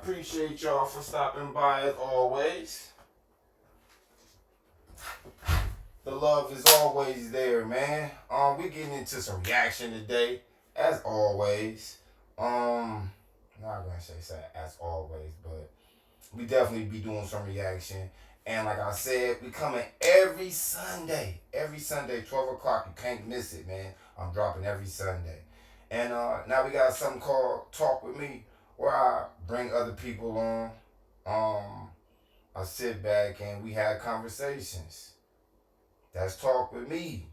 appreciate y'all for stopping by as always. The love is always there, man. We getting into some reaction today, as always. Not gonna say as always, but we definitely be doing some reaction. And like I said, we coming every Sunday. Every Sunday, 12 o'clock. You can't miss it, man. I'm dropping every Sunday. And now we got something called Talk With Me, where I bring other people on. I sit back and we have conversations. That's Talk With Me.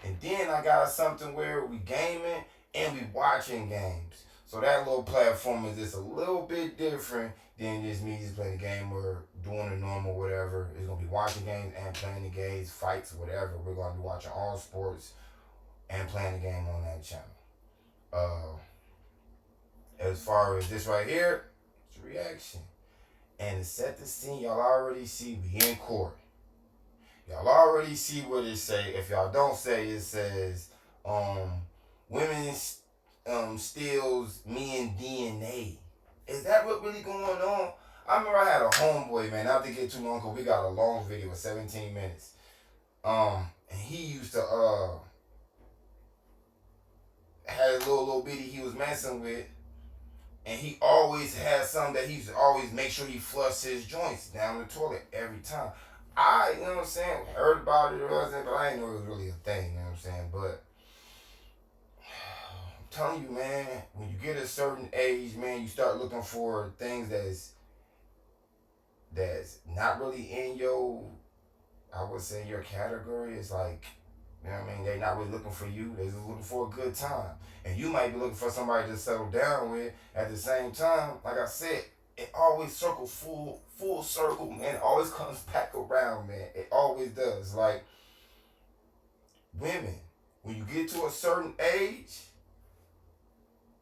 And then I got something where we gaming and we watching games. So that little platform is just a little bit different than just me just playing the game or doing the normal whatever. It's gonna be watching games and playing the games, fights, whatever. We're gonna be watching all sports and playing the game on that channel. As far as this right here, it's a reaction. And to set the scene, y'all already see we in court. Y'all already see what it say. If y'all don't say, it says, women steals men DNA. Is that what really going on? I remember I had a homeboy, man, not to get too long, because we got a long video of 17 minutes. And he used to, had a little bitty he was messing with, and he always had something that he used to always make sure he flushed his joints down the toilet every time. You know what I'm saying, heard about it or wasn't, but I didn't know it was really a thing, you know what I'm saying, but I'm telling you, man, when you get a certain age, man, you start looking for things that's not really in your, I would say, your category. It's like, you know what I mean, they're not really looking for you, they're just looking for a good time. And you might be looking for somebody to settle down with. At the same time, like I said, it always circles full circle, man. It always comes back around, man. It always does. Like, women, when you get to a certain age,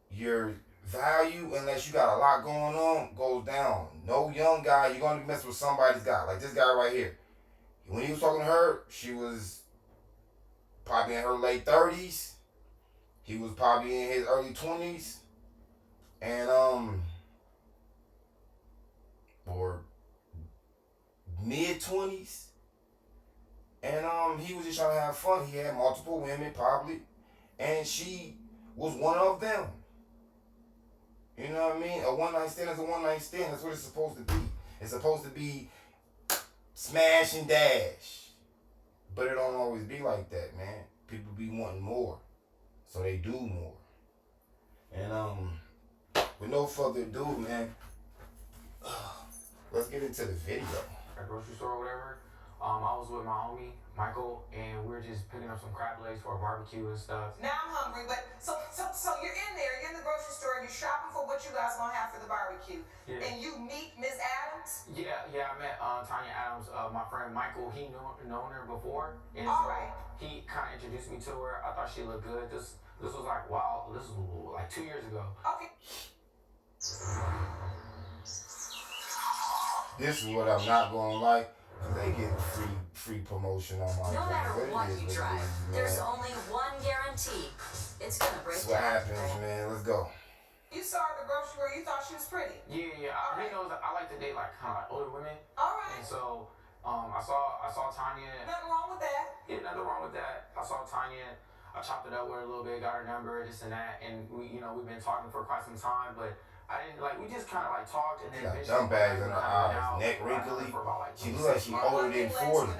your value, unless you got a lot going on, goes down. No young guy, you're going to mess with somebody's guy. Like this guy right here. When he was talking to her, she was probably in her late 30s. He was probably in his early 20s. And, or mid-20s. And he was just trying to have fun. He had multiple women, probably. And she was one of them. You know what I mean? A one-night stand is a one-night stand. That's what it's supposed to be. It's supposed to be smash and dash. But it don't always be like that, man. People be wanting more. So they do more. And with no further ado, man, let's get into the video. At grocery store or whatever. I was with my homie Michael, and we were just picking up some crab legs for a barbecue and stuff. Now I'm hungry, but so you're in there, you're in the grocery store, and you're shopping for what you guys gonna have for the barbecue. Yeah. And you meet Miss Adams. Yeah, I met Tanya Adams. My friend Michael, he known her before, and all so right. He kind of introduced me to her. I thought she looked good. This was like wow. This was like 2 years ago. Okay. This is what I'm not gonna like. They get free promotion on my No matter what you drive, there's only one guarantee. It's gonna break down. That's what happens, man. Let's go. You saw her at the grocery store, you thought she was pretty. Yeah. He knows that I like to date like kind of like older women. All right. And so I saw Tanya. Nothing wrong with that. Yeah, nothing wrong with that. I saw Tanya. I chopped it up with her a little bit, got her number, this and that, and we've been talking for quite some time, but I didn't we just kind of talked, and then dumb bags in her eyes, neck wrinkly. She looks like she older than 40.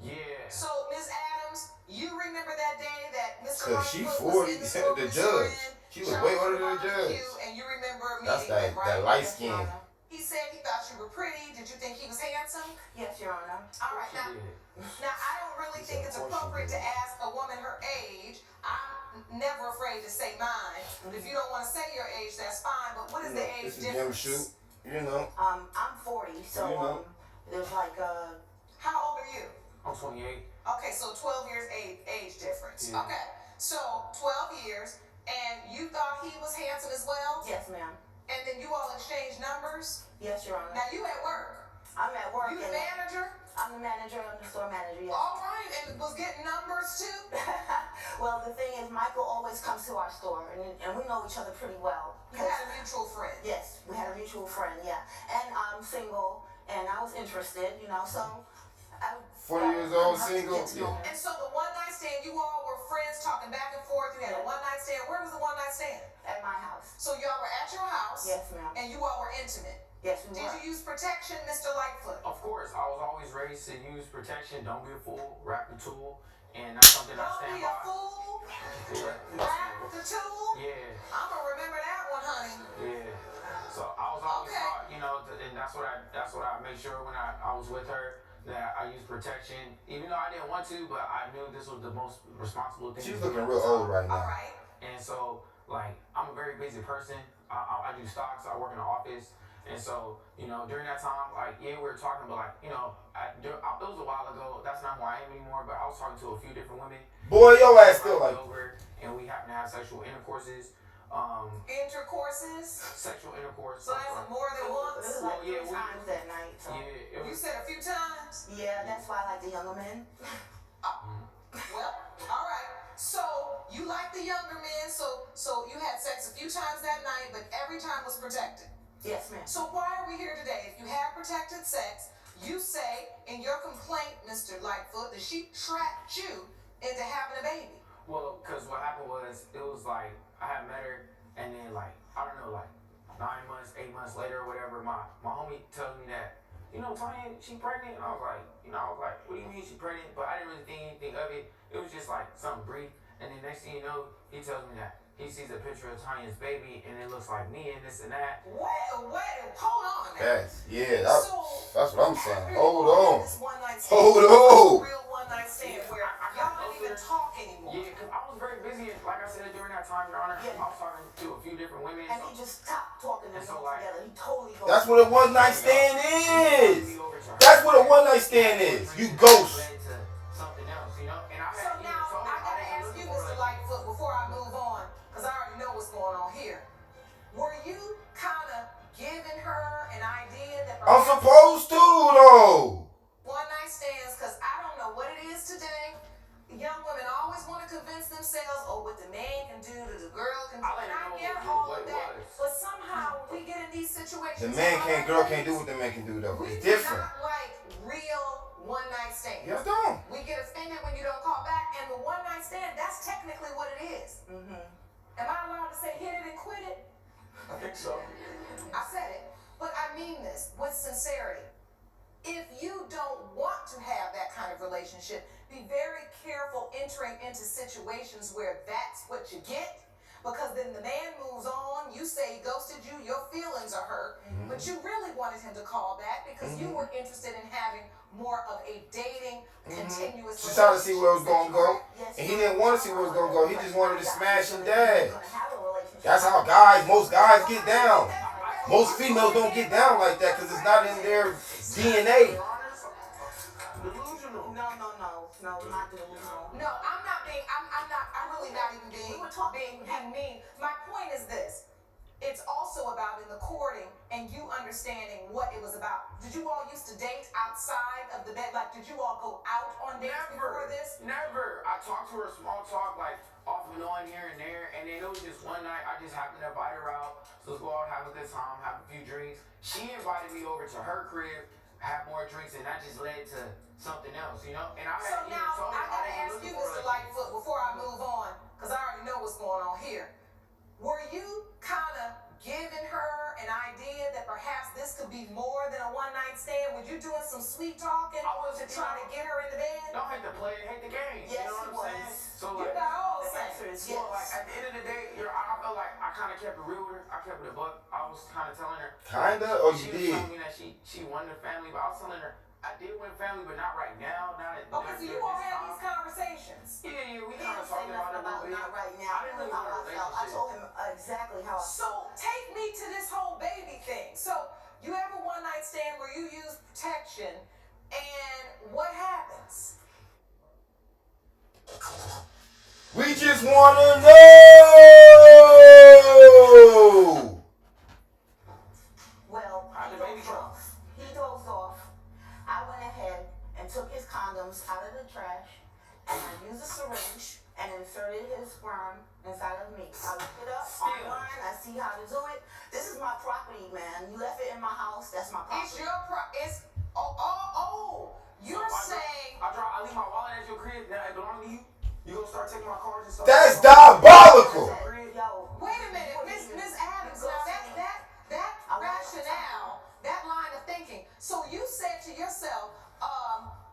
Yeah. So Miss Adams, you remember that day that Mr. Cause she 40, was in the store the judge. She was way older than the judge. And you remember that's meeting that light skin. He said he thought you were pretty. Did you think he was handsome? Yes, Your Honor. All right, now I don't really think it's appropriate to ask a woman her age. I'm never afraid to say mine. If you don't want to say your age, that's fine. But what is the age difference? Jymshu, you know. I'm 40, so there's like How old are you? I'm 28. Okay, so 12 years age difference. Yeah. Okay, so 12 years, and you thought he was handsome as well? Yes, ma'am. And then you all exchanged numbers? Yes, Your Honor. Now you at work. I'm at work. You the manager? I'm the manager. I'm the store manager. Yes. All right, and was getting numbers too. Well, the thing is, Michael always comes to our store, and we know each other pretty well. You had a mutual friend. Yes, we had a mutual friend. Yeah, and I'm single, and I was interested. So. 40 years old, single. Yeah. And so the one night stand, you all were friends talking back and forth. You had a one night stand. Where was the one night stand? At my house. So y'all were at your house. Yes, ma'am. And you all were intimate. Yes, we were. Did you use protection, Mr. Lightfoot? Of course, I was always raised to use protection. Don't be a fool. Wrap the tool, and that's something I stand by. Don't be a fool. Yeah. Wrap the tool. Yeah. I'm gonna remember that one, honey. Yeah. So I was always taught, and that's what I made sure when I was with her, that I used protection, even though I didn't want to, but I knew this was the most responsible thing. She's looking real old right now. All right. And so, I'm a very busy person. I do stocks. I work in the office. And so, during that time, we were talking, but it was a while ago. That's not who I am anymore. But I was talking to a few different women. Boy, your ass still like. Over, and we happen to have sexual intercourses. Intercourses? Sexual intercourse. So that's more than once? It was like 3 times that night. So. Yeah. You said a few times? Yeah, that's why I like the younger men. Well, all right. So you like the younger men, so you had sex a few times that night, but every time was protected. Yes, ma'am. So why are we here today? If you have protected sex, you say in your complaint, Mr. Lightfoot, that she trapped you into having a baby. Well, because what happened was, it was I had met her, and then 9 months, 8 months later or whatever, my homie tells me that, Tanya, she pregnant? And I was like, what do you mean she pregnant? But I didn't really think anything of it. It was just something brief. And then next thing you know, he tells me that he sees a picture of Tanya's baby, and it looks like me and this and that. Wait, hold on now. That's what I'm saying. Hold on. Hold on. Real one night stand where y'all don't even talk anymore. Yeah, because I was very busy. Like I said, during that time, Your Honor, I was talking to a few different women. And he just stopped talking to them together. He totally goes. That's what a one night stand is. That's what a one night stand is. You ghost. Something else, And So now I gotta ask you, Mr. Lightfoot, before I move on, because I already know what's going on here. Were you kind of giving her an idea that I'm supposed to though. One night stands, because I don't know what it is today. Young women always want to convince themselves, what the man can do to the girl can do. And I get all of that. But somehow we get in these situations. The girl can't do what the man can do though. It's different. We do not like real one night stands. You don't. We get offended when you don't call back, and the one night stand, that's technically what it is. Mm-hmm. Am I allowed to say hit it and quit it? I think so. I said it, but I mean this with sincerity. If you don't want to have that kind of relationship, be very careful entering into situations where that's what you get, because then the man moves on, you say he ghosted you, your feelings are hurt, but you really wanted him to call back because you were interested in having more of a dating, continuous She's trying to see where it was going to go, Yes, and he didn't want to see where it was going to go. He just wanted to smash and dash. You're gonna have a relationship. That's how most guys get down. Most females don't get down like that because it's not in their DNA. Delusional. No, not delusional. No, I'm really not even being mean. My point is this. It's also about in the courting and you understanding what it was about. Did you all used to date outside of the bed? Did you all go out on dates before this? Never. I talked to her small talk, off and on here and there, and then it was just one night I just happened to invite her out. So let's go out, have a good time, have a few drinks. She invited me over to her crib, have more drinks, and that just led to something else, And So now I gotta ask you, Mr. Lightfoot, before I move on, because I already know what's going on here. Were you kind of giving her an idea that perhaps this could be more than a one night stand? Were you doing some sweet talking to try to get her in the bed? Don't hate the play, hate the game. Yes, you know what I'm saying? So You got all the sense. Yes. So at the end of the day, I felt like I kind of kept it real with her. I kept it a buck. I was kind of telling her. Kinda, or you She was did? telling me that she wanted a family, but I was telling her I did want a family, but not right now. Not at Okay, so you all had these conversations. Yeah, we He kind of didn't say talked about it a nothing little about bit. not right now. I didn't really want a I relationship. told him exactly how I So take me to this whole baby thing. So you have a one night stand where you use protection, and what happens? We just wanna know. Well, How he the baby dozed off. I went ahead condoms out of the trash and used a syringe and inserted his sperm inside of me. I looked it up online. I see how to do it. This is my property, man. You left it in my house. That's my property. It's your it's you're saying I leave my wallet at your crib. Now it belongs to you. You gonna start taking my cards and stuff? That's diabolical. Yo, wait a minute, Miss Adams. Now that rationale, that line of thinking. So you said to yourself,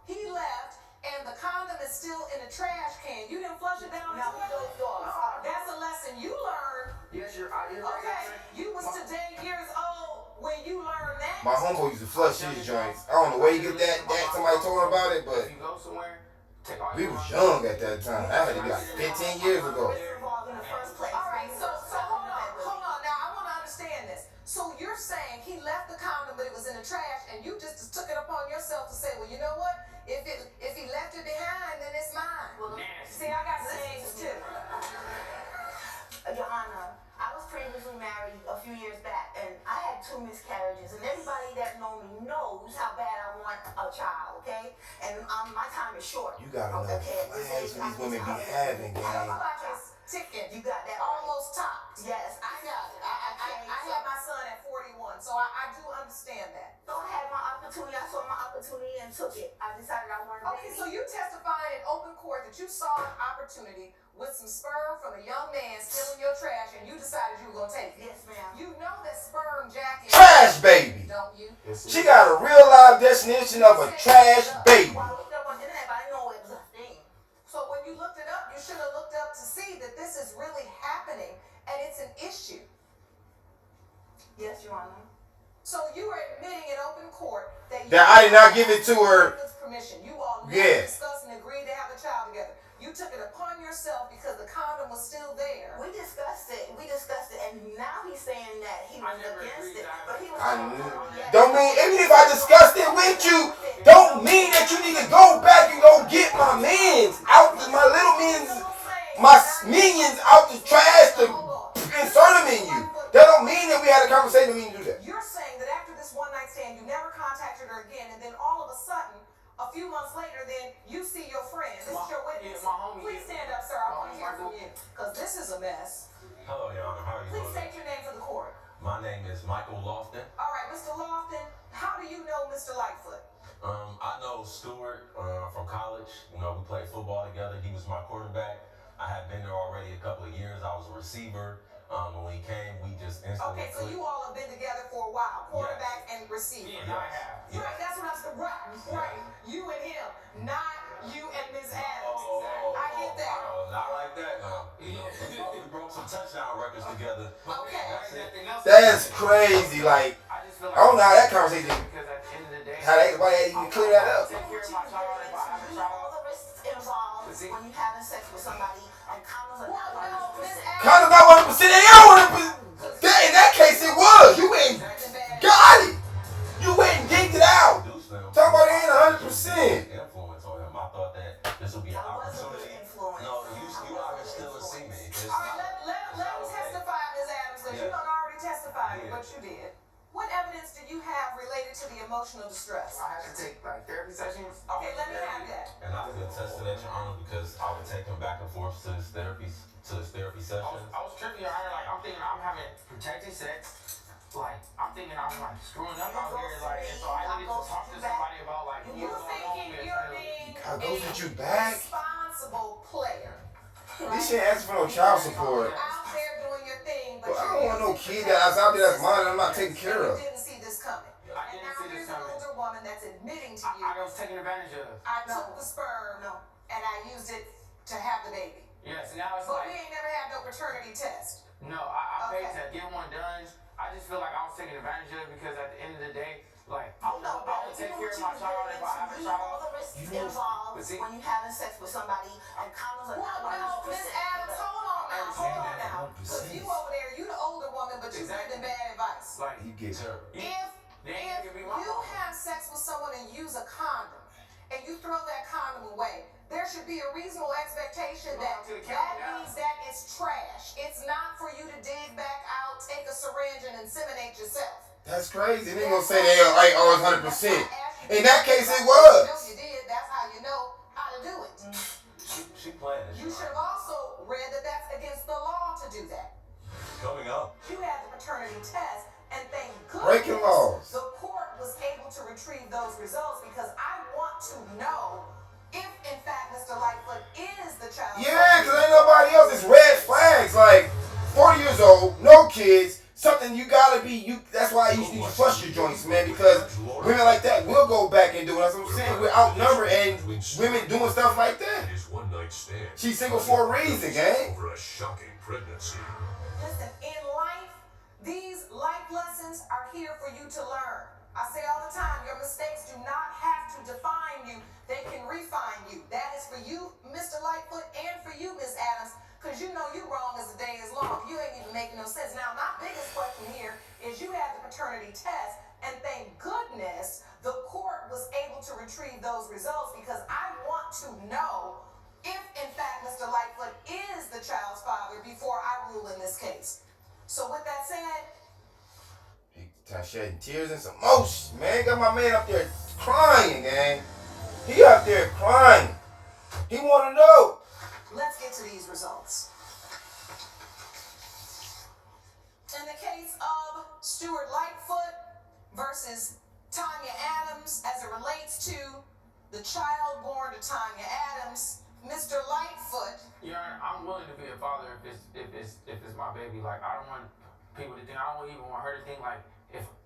he left and the condom is still in the trash can. You didn't flush it down the toilet? That's a lesson you learned. Yes, you're right. Okay, you was today years old when you learned that. My homeboy used to flush his joints. I don't know where he get that. Somebody told him about it, but If you go somewhere, take all we your was money. young at that time. That had to be like 15 years ago. involved in the first place. All right, so hold on. Now I want to understand this. So you're saying he left the condom, but it was in the trash, and you just took it upon yourself to say, well, you know what? If he left it behind, then it's mine. Well, See, I got sayings too. Your Honor, I was previously married a few years back, and I had 2 miscarriages. And everybody that knows me knows how bad I want a child. Okay, and my time is short. You got enough flags for these women be having, The gang. clock is ticking. You got that Almost topped. Yes, I got it. I had my son at 41, so I do understand that. So I had my opportunity. I saw my opportunity and took it. I decided I wanted a Okay, baby. so you testified in open court that you saw an opportunity with some sperm from a young man still in your trash, and you decided you were gonna take it. Yes, ma'am. You know that sperm jacking. Trash baby. Don't you? She got a real live definition of a trash baby. Well, I looked it up on the internet, but I didn't know it was a thing. So when you looked it up, you should have looked up to see that this is really happening and it's an issue. Yes, Your Honor. So you were admitting in open court that I did not give it to her. Permission. You all Yeah. discussed and agreed to have a child together. You took it upon yourself because the condom was still there. We discussed it, and now he's saying that he was never against agreed it. that. But he was I talking knew. about it. Don't mean, even if I discussed it with you, don't mean that you need to go back and go get my minions out, my little minions, my minions out the trash to insert them in you. That don't mean that we had a conversation. We need to do that. You're saying that after this one night stand, you never contacted her again, and then all of a sudden, a few months later, then you see your friend. This is your witness. Yeah, my homie. Please stand up, sir. I want to hear from you. Because this is a mess. Hello, Your Honor. How are you Please doing? state your name for the court. My name is Michael Lofton. All right, Mr. Lofton, how do you know Mr. Lightfoot? I know Stewart from college. You know, we played football together. He was my quarterback. I had been there already a couple of years. I was a receiver. And when he came, we just instantly Okay, so clicked. you all have been together for a while, quarterback and receiver. Yeah, I have. Yes. Right, that's what I'm saying. Right. You and him, not you and Miss Adams. I get that. Not like that, no. You know, we broke some touchdown records together. Okay. That's crazy. Like, I just feel like I don't know how that conversation, because at the end of the day, how they, why they even clear that up. take care of my child if I have a You know all child. the risks involved when you're having sex with somebody, and condoms are not Well, Miss 100%. Adams. Kind of not 100%. They are 100%. In that case, it was. You went and got it. You went and digged it out. Talk about it ain't 100%. Influence on him. I thought that this would be an That was a good opportunity. influence. No, you out here still a see me. It's All right, not- let him testify, Ms. Adams, because you Yeah. done already testified Yeah. what you did. What evidence do you have related to the emotional distress? I had to take like therapy sessions. Okay, let me have that. And I can attest to that, Your Honor, because I would take him back and forth to his therapy sessions. I was tripping out here, like I'm thinking I'm having protected sex. Like I'm thinking I'm like screwing up out here, like and so I needed to talk to somebody about like You what's going on thinking with you're being God, goes with you back. responsible player. This shit asking for no child support. You're out there doing your thing, but But I don't want no kid that's out there that's mine and I'm not taking care You of. didn't see this coming. I And didn't now see this here's an coming. older woman that's admitting to you, I was taken advantage of. I took the sperm and I used it to have the baby. Yes, now it's But we like ain't never had no paternity test. no, I paid Okay. to get one done. I just feel like I was taken advantage of because at the end of the day, like You I would know better. take You know care of what my you child was if I have a getting into. You know all child. the risks involved But see- when you're having sex with somebody, and condoms are not Well, 100%. Miss Adams, hold on now. Hold on now. 100%. Because you over there, you the older woman, but you Exactly. giving bad advice. Like You get her. They ain't gonna be my If you mama. have sex with someone and use a condom, and you throw that condom away, there should be a reasonable expectation Go that out to the that county now. means that it's trash. It's not for you to dig back out, take a syringe, and inseminate yourself. That's crazy. They gonna say they ain't always 100%. In that case, it was. No, you did. That's how you know because I want to know if, in fact, Mr. Lightfoot is the child. Yeah, because ain't nobody else. It's red flags. Like, 40 years old, no kids, something you gotta be, that's why you need to trust your joints, man, because women like that will go back and do it. That's what I'm saying. We're outnumbered, and women doing stuff like that. She's single for a reason, gang. Over a shocking pregnancy. Listen, in life, these life lessons are here for you to learn. I say all the time, your mistakes do not have to define you. They can refine you. That is for you, Mr. Lightfoot, and for you, Ms. Adams, because you know you wrong as the day is long. You ain't even making no sense. Now, my biggest question here is you had the paternity test, and thank goodness the court was able to retrieve those results, because I want to know if, in fact, Mr. Lightfoot is the child's father before I rule in this case. So with that said, shedding tears and some emotion, man. Got my man up there crying, gang. He up there crying. He want to know. Let's get to these results. In the case of Stuart Lightfoot versus Tanya Adams, as it relates to the child born to Tanya Adams, Mr. Lightfoot. Your Honor, I'm willing to be a father if it's my baby. Like, I don't want people to think, I don't even want her to think like,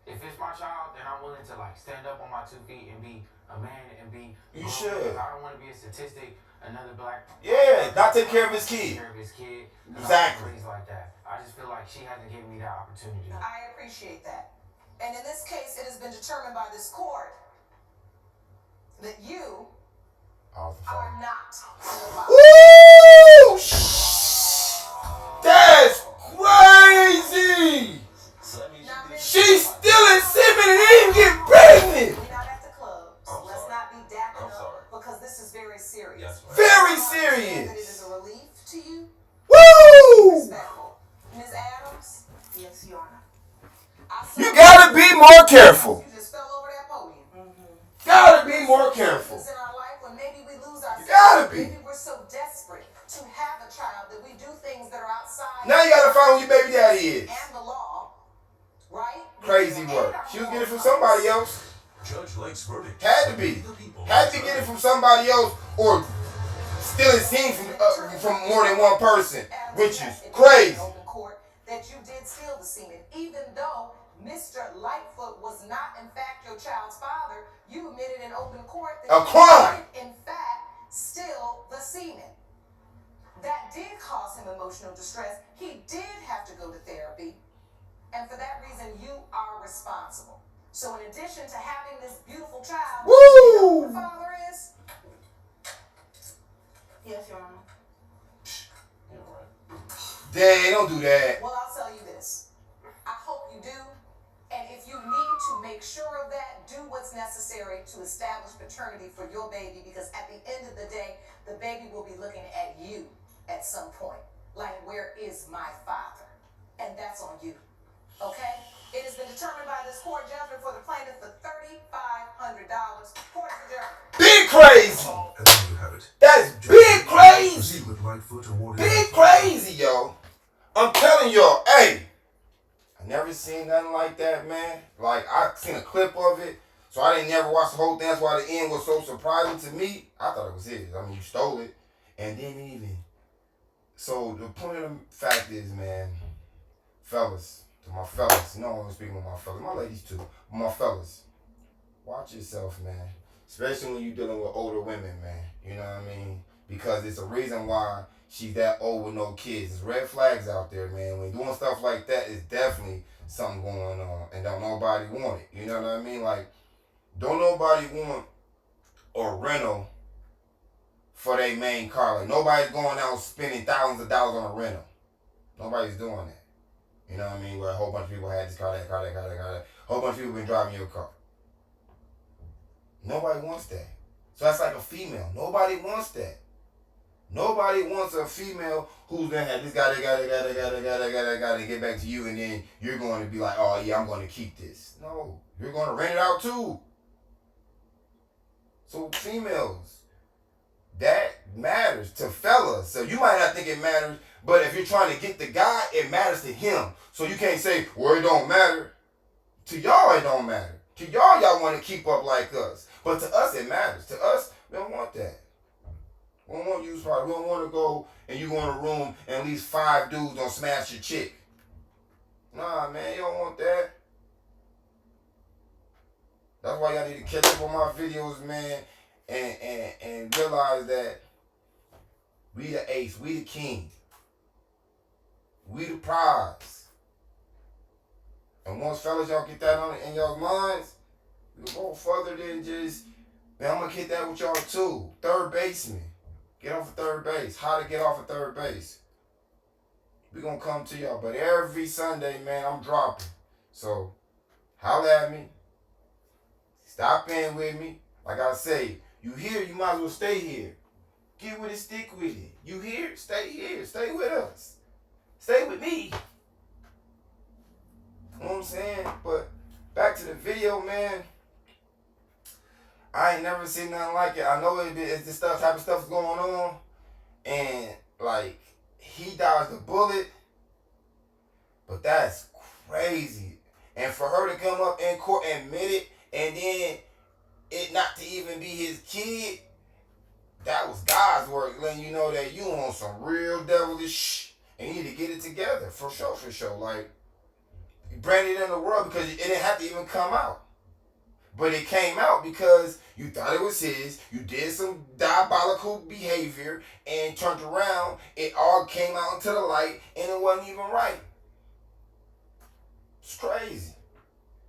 if it's my child, then I'm willing to like stand up on my 2 feet and be a man and be. You should. I don't want to be a statistic. Another black. Yeah, not take care of his kid. Take care of his kid. Exactly. Things like that. I just feel like she hasn't given me that opportunity. I appreciate that. And in this case, it has been determined by this court that you are not the father. Woo! That's crazy. She's still in semen and didn't even get pregnant. We're not at the club, so let's not be dapping up, because this is very serious. Yes, very That it serious. is a relief to you. Woo! Respectful. Ms. Adams? Yes, Your Honor. You gotta be more careful. You just fell over that podium. Gotta be more careful. In our life, when maybe we lose ourselves, You gotta be. maybe we're so desperate to have a child that we do things that are outside. Now you gotta find who your baby daddy is. And the law, right? Crazy work. She was getting it from somebody else. Judge Lake's verdict. Had to be. Had to get it from somebody else, or stealing scenes from more than one person, which is crazy. That you did steal the semen, even though Mr. Lightfoot was not, in fact, your child's father. You admitted in open court that A crime. you did, in fact, steal the semen. That did cause him emotional distress. He did have to go to therapy, and for that reason, you are responsible. So, in addition to having this beautiful child, Woo! you know who the father is? Yes, Your Honor. Dang, don't do that. Well, I'll tell you this. I hope you do. And if you need to make sure of that, do what's necessary to establish paternity for your baby, because at the end of the day, the baby will be looking at you at some point. Like, where is my father? And that's on you. Okay? It has been determined by this court judgment for the plaintiff for $3,500. Court adjourned. Big crazy. And there you have it. That's big crazy. Proceed with Lightfoot awarded. Big crazy, yo. I'm telling y'all, hey, I never seen nothing like that, man. Like, I seen a clip of it, so I didn't never watch the whole thing. That's why the end was so surprising to me. I thought it was his. I mean, you stole it, and didn't even. So the point of the fact is, man, fellas, to my fellas, you know I'm speaking with my fellas, my ladies too, but my fellas, watch yourself, man. Especially when you're dealing with older women, man. You know what I mean? Because it's a reason why she's that old with no kids. There's red flags out there, man. When doing stuff like that, it's definitely something going on. And don't nobody want it. You know what I mean? Like, don't nobody want a rental for their main car. Like, nobody's going out spending thousands of dollars on a rental. Nobody's doing that. You know what I mean? Where a whole bunch of people had this car, that car, that car, that car, that. A whole bunch of people been driving your car. Nobody wants that. So that's like a female. Nobody wants that. Nobody wants a female who's gonna have this guy, to get back to you, and then you're going to be like, oh yeah, I'm going to keep this. No, you're going to rent it out too. So females, that matters to fellas. So you might not think it matters, but if you're trying to get the guy, it matters to him. So you can't say, well, it don't matter. To y'all, it don't matter. To y'all want to keep up like us. But to us, it matters. To us, we don't want that. We don't want to use party. We don't want to go and you go in a room and at least 5 dudes don't smash your chick. Nah, man, you don't want that. That's why y'all need to catch up on my videos, man, and realize that we the ace, we the king, we the prize. And once fellas y'all get that on in y'all's minds, we go further than just, man, I'm gonna get that with y'all too. Third baseman. Get off of third base. How to get off of third base. We gonna come to y'all. But every Sunday, man, I'm dropping. So holla at me. Stop in with me. Like I say, you here, you might as well stay here. Get with it, stick with it. You here, stay here. Stay with us. Stay with me. You know what I'm saying? But back to the video, man. I ain't never seen nothing like it. I know it's this type of stuff's going on. And, like, he dodged the bullet. But that's crazy. And for her to come up in court and admit it, and then it not to even be his kid, that was God's work, letting you know that you on some real devilish shh, and you need to get it together, for sure, for sure. Like, you branded it in the world because it didn't have to even come out. But it came out because you thought it was his, you did some diabolical behavior, and turned around, it all came out into the light, and it wasn't even right. It's crazy.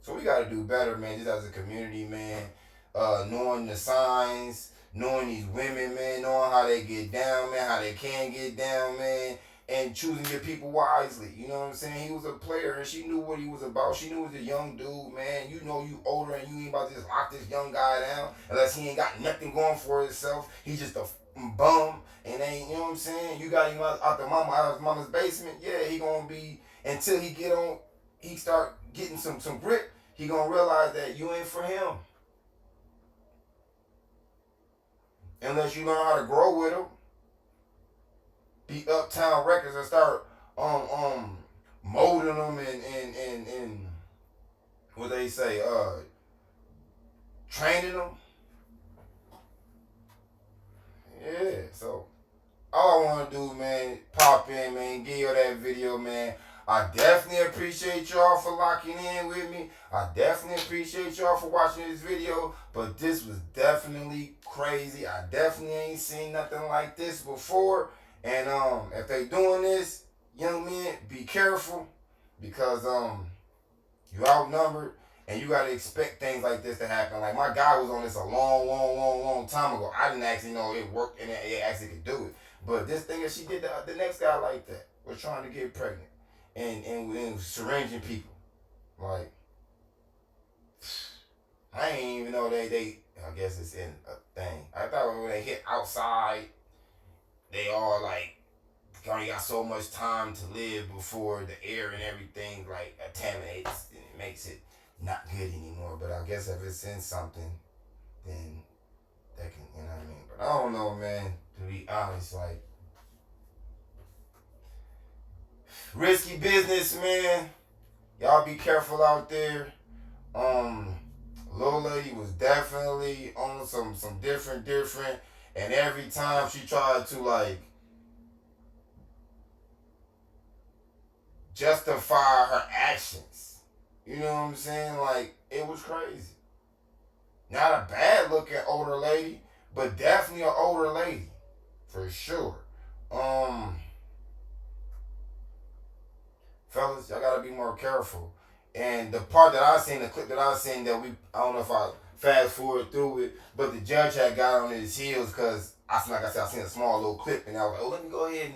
So we got to do better, man, just as a community, man. Knowing the signs, knowing these women, man, knowing how they get down, man, how they can get down, man, and choosing your people wisely. You know what I'm saying? He was a player, and she knew what he was about. She knew he was a young dude, man. You know you older, and you ain't about to just lock this young guy down unless he ain't got nothing going for himself. He's just a bum, and ain't, you know what I'm saying? You got him out his mama's basement. Yeah, he gonna be, until he start getting some grip, he gonna realize that you ain't for him. Unless you learn how to grow with him. Be Uptown Records and start molding them and what they say, training them. Yeah, so all I want to do, man, pop in, man, give you that video, man. I definitely appreciate y'all for locking in with me. I definitely appreciate y'all for watching this video. But this was definitely crazy. I definitely ain't seen nothing like this before. And if they doing this, young men, be careful. Because you outnumbered. And you got to expect things like this to happen. Like, my guy was on this a long time ago. I didn't actually know it worked and it actually could do it. But this thing that she did, the next guy like that was trying to get pregnant. And syringing people. Like, I ain't even know they I guess it's in a thing. I thought when they hit outside, they all like already got so much time to live before the air and everything like contaminates, and it makes it not good anymore. But I guess if it's in something, then that can, you know what I mean? But I don't know, man, to be honest, like, risky business, man. Y'all be careful out there. Little lady was definitely on some different, and every time she tried to like justify her actions, you know what I'm saying? Like, it was crazy. Not a bad looking older lady, but definitely an older lady, for sure. Fellas, y'all gotta be more careful. And the part that I seen, the clip that I seen, that I don't know if I fast forward through it, but the judge had got on his heels because I seen a small little clip, and I was like, oh, let me go ahead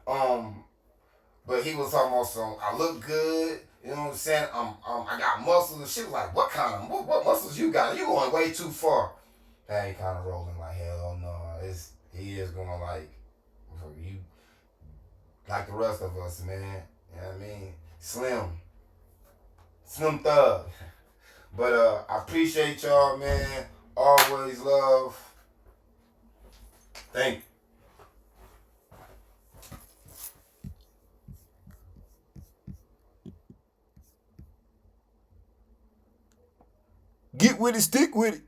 and but he was talking about some, I look good, you know what I'm saying? I got muscles, and she was like, what muscles you got? You going way too far. And he kind of rolling like, hell no, he is going like, for you, like the rest of us, man. You know what I mean? Slim Thug. But I appreciate y'all, man. Always love. Thank you. Get with it, stick with it.